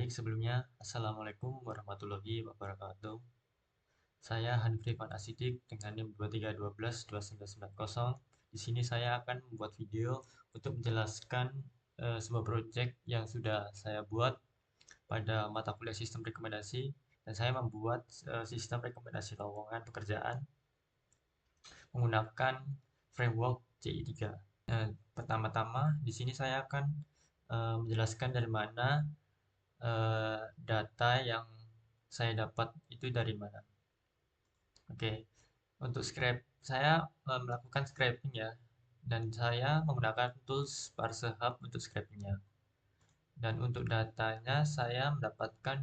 Baik, sebelumnya Assalamualaikum warahmatullahi wabarakatuh. Saya Hanif Rifan Asidik dengan NIM 23122990. Di sini saya akan membuat video untuk menjelaskan sebuah proyek yang sudah saya buat pada mata kuliah sistem rekomendasi, dan saya membuat sistem rekomendasi lowongan pekerjaan menggunakan framework CI3. Pertama-tama di sini saya akan menjelaskan dari mana data yang saya dapat itu dari mana. Oke, untuk saya melakukan scraping ya, dan saya menggunakan tools Parse Hub untuk scrapingnya. Dan untuk datanya saya mendapatkan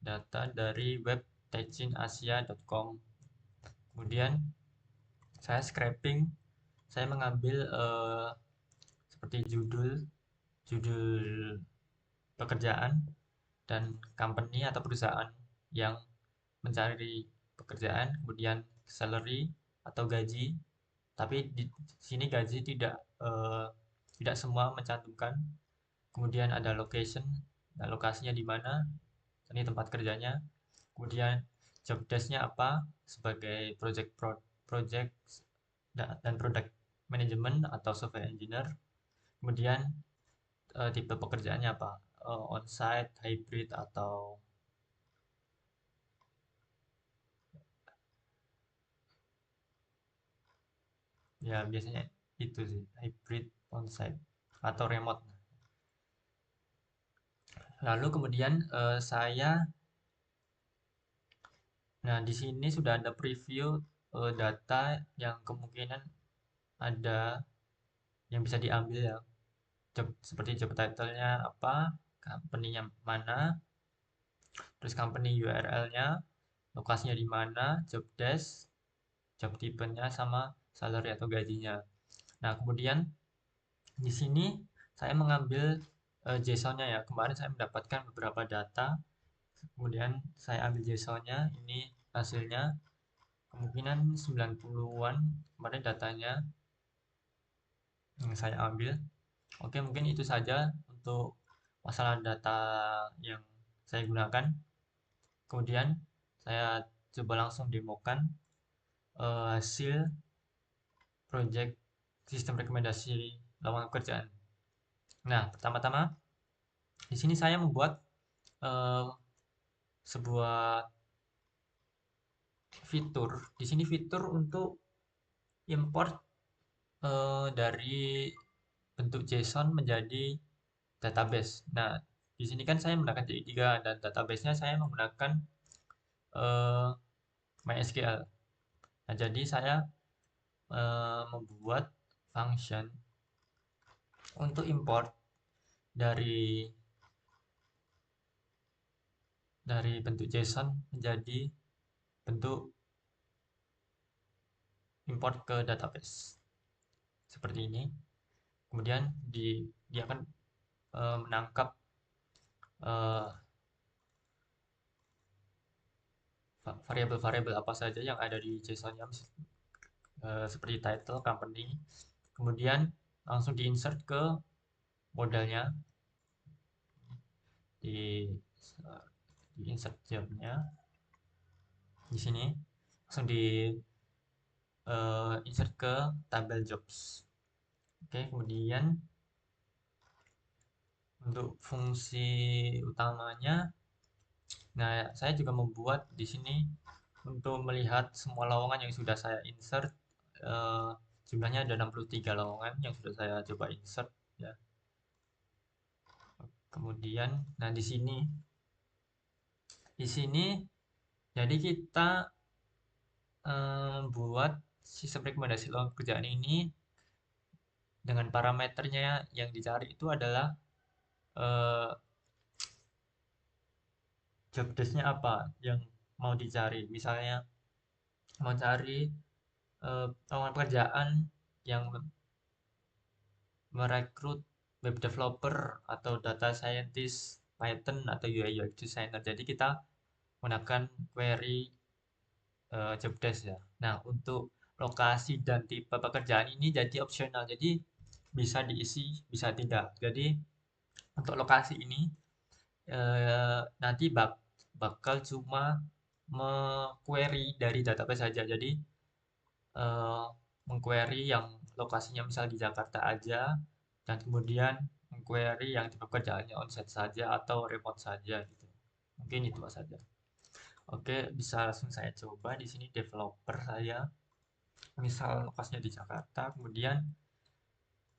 data dari web techinasia.com. Kemudian saya scraping, saya mengambil seperti judul pekerjaan dan company atau perusahaan yang mencari pekerjaan, kemudian salary atau gaji. Tapi di sini gaji tidak semua mencantumkan. Kemudian ada location, nah lokasinya di mana, ini tempat kerjanya. Kemudian job desk-nya apa sebagai project dan product management atau software engineer. Kemudian tipe pekerjaannya apa, on-site, hybrid, atau ya biasanya itu sih, hybrid, on-site, atau remote. Lalu kemudian nah di sini sudah ada preview data yang kemungkinan ada yang bisa diambil ya. Seperti job title-nya apa, company-nya mana, terus company URL-nya, lokasinya di mana, job desk, job type-nya, sama salary atau gajinya. Nah, kemudian di sini saya mengambil JSON-nya ya. Kemarin saya mendapatkan beberapa data, kemudian saya ambil JSON-nya, ini hasilnya kemungkinan 90-an kemarin datanya yang saya ambil. Oke, mungkin itu saja untuk masalah data yang saya gunakan. Kemudian saya coba langsung demokan hasil project sistem rekomendasi lowongan pekerjaan. Nah, pertama-tama di sini saya membuat sebuah fitur. Di sini fitur untuk import dari bentuk JSON menjadi database. Nah, di sini kan saya menggunakan JI3 dan database-nya saya menggunakan eh, MySQL. Nah, jadi saya membuat function untuk import dari bentuk JSON menjadi bentuk import ke database seperti ini. Kemudian dia akan menangkap variabel-variabel apa saja yang ada di JSON-nya, seperti title, company. Kemudian langsung diinsert ke modelnya, di insert jobnya di sini, langsung di insert ke tabel jobs. Oke, kemudian untuk fungsi utamanya, nah saya juga membuat di sini untuk melihat semua lowongan yang sudah saya insert. Jumlahnya ada 63 lowongan yang sudah saya coba insert ya. Kemudian nah di sini jadi kita buat sistem rekomendasi lowongan pekerjaan ini dengan parameternya yang dicari itu adalah eh, job desk-nya apa yang mau dicari. Misalnya mau cari lowongan pekerjaan yang merekrut web developer atau data scientist, Python, atau UI UX designer. Jadi kita menggunakan query job desk ya. Nah, untuk lokasi dan tipe pekerjaan ini jadi opsional. Jadi bisa diisi, bisa tidak. Jadi untuk lokasi ini nanti bakal cuma me-query dari database saja. Jadi mengquery yang lokasinya misal di Jakarta aja, dan kemudian mengquery yang tipe pekerjaannya onsite saja atau remote saja gitu. Mungkin itu saja. Oke, bisa langsung saya coba di sini developer saya. Misal lokasinya di Jakarta, kemudian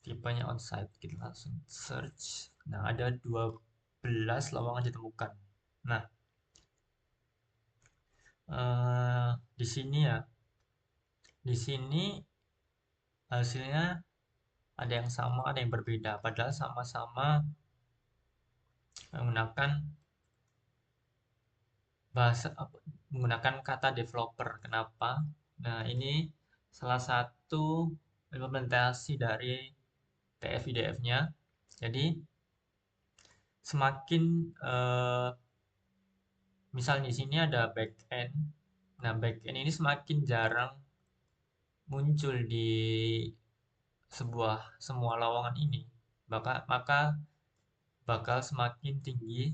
tipenya onsite. Kita langsung search. Nah, ada 12 lowongan ditemukan. Nah, di sini ya, di sini hasilnya ada yang sama, ada yang berbeda. Padahal sama-sama menggunakan menggunakan kata developer. Kenapa? Nah, ini salah satu implementasi dari TF-IDF-nya. Jadi, semakin misal di sini ada back end. Nah, back end ini semakin jarang muncul di semua lowongan ini. Maka bakal semakin tinggi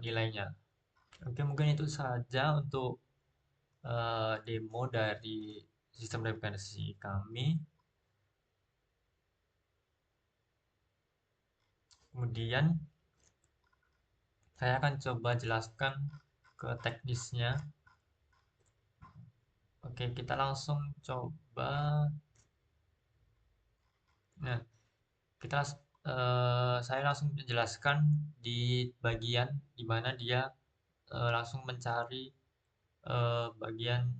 nilainya. Oke, mungkin itu saja untuk demo dari sistem referensi kami. Kemudian saya akan coba jelaskan ke teknisnya. Oke, kita langsung coba. Nah, saya langsung menjelaskan di bagian di mana dia langsung mencari bagian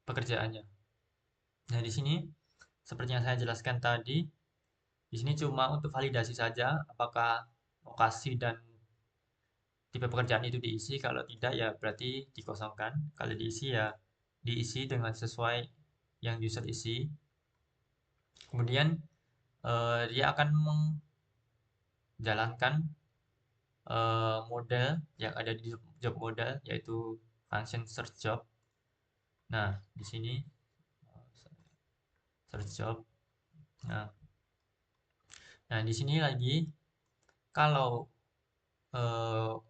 pekerjaannya. Nah, di sini seperti yang saya jelaskan tadi, di sini cuma untuk validasi saja apakah lokasi dan tipe pekerjaan itu diisi. Kalau tidak ya berarti dikosongkan. Kalau diisi ya diisi dengan sesuai yang user isi. Kemudian dia akan menjalankan model yang ada di job model, yaitu function search job. Nah, di sini search job. Nah, di sini lagi kalau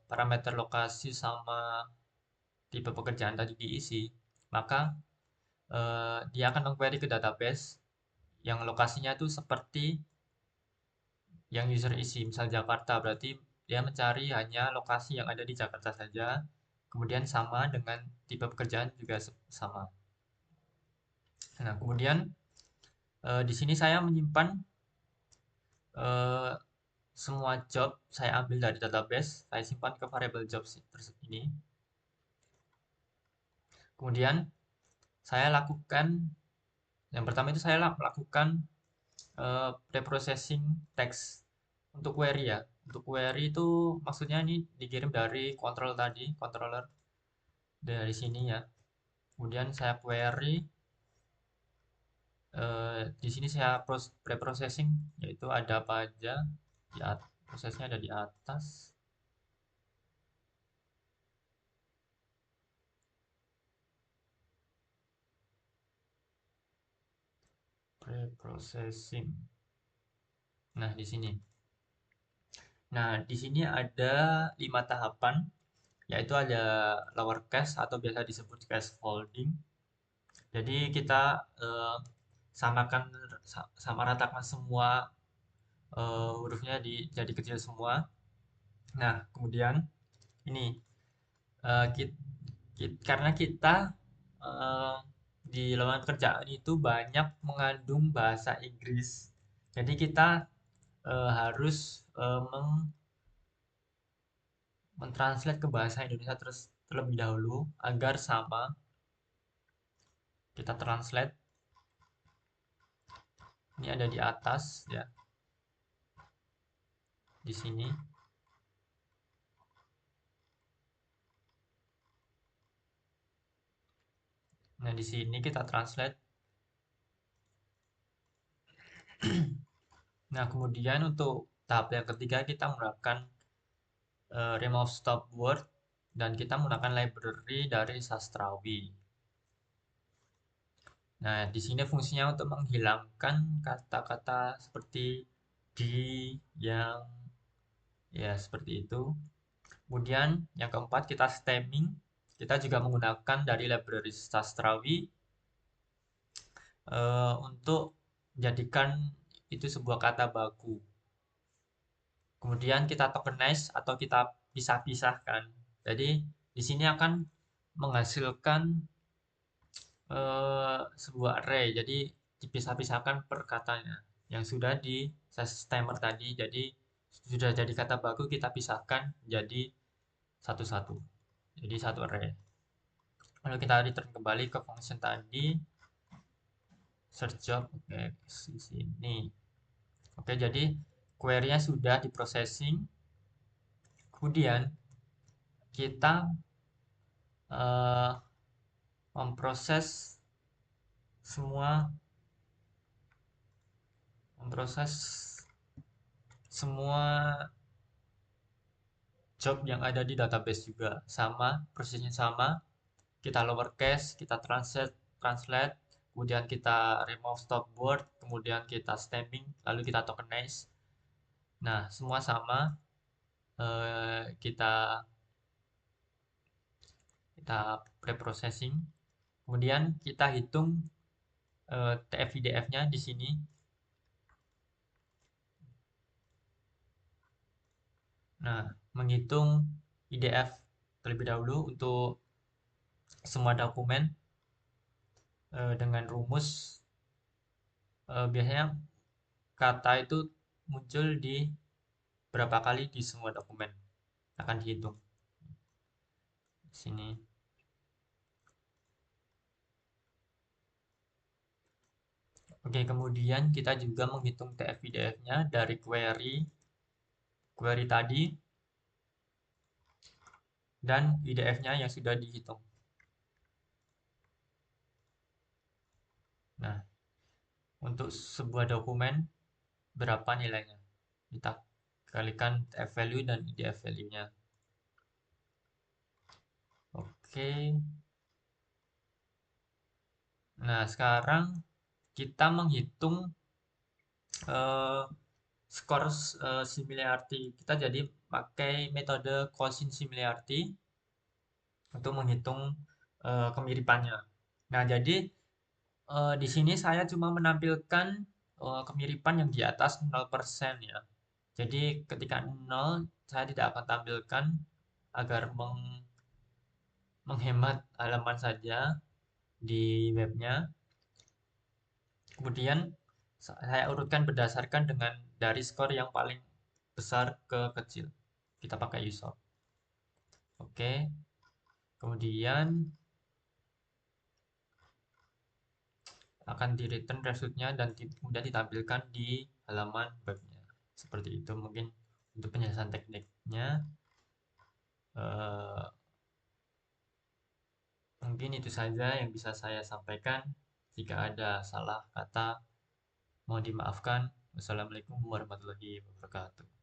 parameter lokasi sama tipe pekerjaan tadi diisi, maka dia akan mengquery ke database yang lokasinya itu seperti yang user isi. Misal Jakarta, berarti dia mencari hanya lokasi yang ada di Jakarta saja. Kemudian sama dengan tipe pekerjaan juga sama. Nah, kemudian di sini saya menyimpan eh, semua job saya ambil dari database, saya simpan ke variable job ini. Kemudian saya lakukan yang pertama itu saya melakukan preprocessing teks untuk query ya. Untuk query itu maksudnya ini dikirim dari controller dari sini ya. Kemudian saya query di sini saya preprocessing yaitu ada apa aja prosesnya ada di atas. Preprocessing. Nah, di sini. Nah, di sini ada 5 tahapan, yaitu ada lower case atau biasa disebut case folding. Jadi kita samakan sama ratakan semua hurufnya jadi kecil semua. Nah, kemudian ini eh, karena kita eh, di lowongan pekerjaan itu banyak mengandung bahasa Inggris. Jadi kita harus mentranslate ke bahasa Indonesia terlebih dahulu agar sama. Kita translate. Ini ada di atas ya, di sini. Nah, di sini kita translate. Nah, kemudian untuk tahap yang ketiga kita menggunakan remove stop word dan kita menggunakan library dari Sastrawi. Nah, di sini fungsinya untuk menghilangkan kata-kata seperti di, yang, Ya, seperti itu. Kemudian yang keempat kita stemming. Kita juga menggunakan dari library sastrawi untuk menjadikan itu sebuah kata baku. Kemudian kita tokenize atau kita pisah-pisahkan. Jadi di sini akan menghasilkan sebuah array. Jadi dipisah-pisahkan per katanya yang sudah di stemmer tadi. Jadi sudah jadi kata baku kita pisahkan jadi satu-satu. Jadi satu array. Lalu kita return kembali ke function tadi search job. Oke, di sini. Oke, jadi query-nya sudah di processing. Kemudian kita eh, memproses semua memproses semua job yang ada di database juga sama, prosesnya sama. Kita lowercase, kita translate, kemudian kita remove stopboard, kemudian kita stemming, lalu kita tokenize. Nah, semua sama. Kita preprocessing, kemudian kita hitung TF-IDF-nya di sini. Nah, menghitung IDF terlebih dahulu untuk semua dokumen dengan rumus biasanya kata itu muncul di berapa kali di semua dokumen akan dihitung di sini. Oke, kemudian kita juga menghitung TF-IDF-nya dari query tadi dan IDF-nya yang sudah dihitung. Nah, untuk sebuah dokumen berapa nilainya? Kita kalikan TF value dan IDF value-nya. Oke. Nah, sekarang kita menghitung eh, skor similarity. Kita jadi pakai metode Quotient similarity untuk menghitung kemiripannya. Nah, jadi di sini saya cuma menampilkan kemiripan yang di atas 0% ya. Jadi ketika 0, saya tidak akan tampilkan agar menghemat halaman saja di webnya. Kemudian saya urutkan berdasarkan dengan dari skor yang paling besar ke kecil. Kita pakai USORT. Oke. Kemudian akan di return resultnya dan kemudian ditampilkan di halaman webnya. Seperti itu mungkin untuk penjelasan tekniknya. Eh, Mungkin itu saja yang bisa saya sampaikan. Jika ada salah kata, mohon dimaafkan. Wassalamualaikum warahmatullahi wabarakatuh.